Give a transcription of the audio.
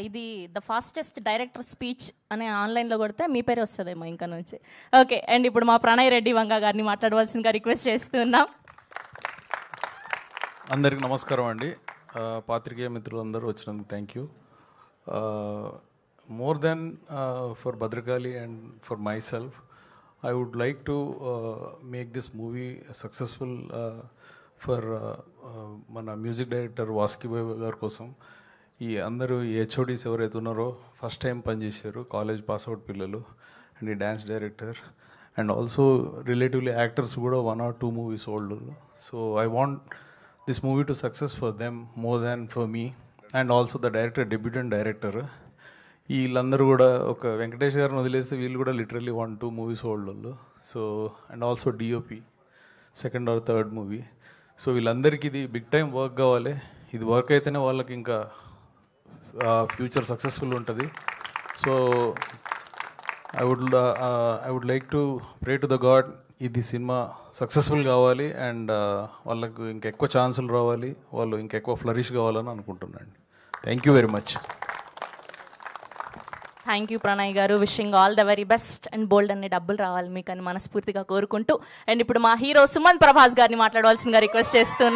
ఇది the fastest director speech అనే ఆన్లైన్లో కొడితే మీ పేరే వస్తుందేమో ఇంకా నుంచి. ఓకే, అండ్ ఇప్పుడు మా ప్రణయ్ రెడ్డి వంగ గారిని మాట్లాడవలసిందిగా రిక్వెస్ట్ చేస్తున్నాం. అందరికి నమస్కారం అండి. పాత్రికేయ మిత్రులందరూ వచ్చినందుకు thank you. More than for Bhadrakali and for my self, I would like to make this movie successful for మన మ్యూజిక్ డైరెక్టర్ వాస్కి బాయ్ గారి కోసం. ఈ అందరూ ఈ హెచ్ఓడీస్ ఎవరైతే ఉన్నారో ఫస్ట్ టైం పనిచేశారు, కాలేజ్ పాస్అవుట్ పిల్లలు, అండ్ ఈ dance director and also relatively actors కూడా 1 or 2 movies old. So I want this movie to success for them more than for me and also the director, debutante director. వీళ్ళందరూ కూడా ఒక వెంకటేష్ గారిని వదిలేస్తే వీళ్ళు కూడా లిటరల్లీ 1-2 మూవీస్ ఓల్డ్ వాళ్ళు. So and also DOP 2nd or 3rd movie. So వీళ్ళందరికీ ఇది బిగ్ టైం వర్క్ కావాలి. ఇది వర్క్ అయితేనే వాళ్ళకి ఇంకా ఫ్యూచర్ సక్సెస్ఫుల్ ఉంటుంది. So I would like to pray to the God ఇది సినిమా సక్సెస్ఫుల్ కావాలి అండ్ వాళ్ళకు ఇంకెక్కువ ఛాన్సులు రావాలి, వాళ్ళు ఇంకెక్కువ ఫ్లరిష్ కావాలని అనుకుంటున్నాను. Thank you very much. Thank you Pranay గారు. Wishing all the very best and bold అనే డబ్బులు రావాలి మీకు అని మనస్ఫూర్తిగా కోరుకుంటూ, అండ్ ఇప్పుడు మా హీరో సుమన్ ప్రభాస్ గారిని మాట్లాడవలసిందిగా రిక్వెస్ట్ చేస్తున్నాం.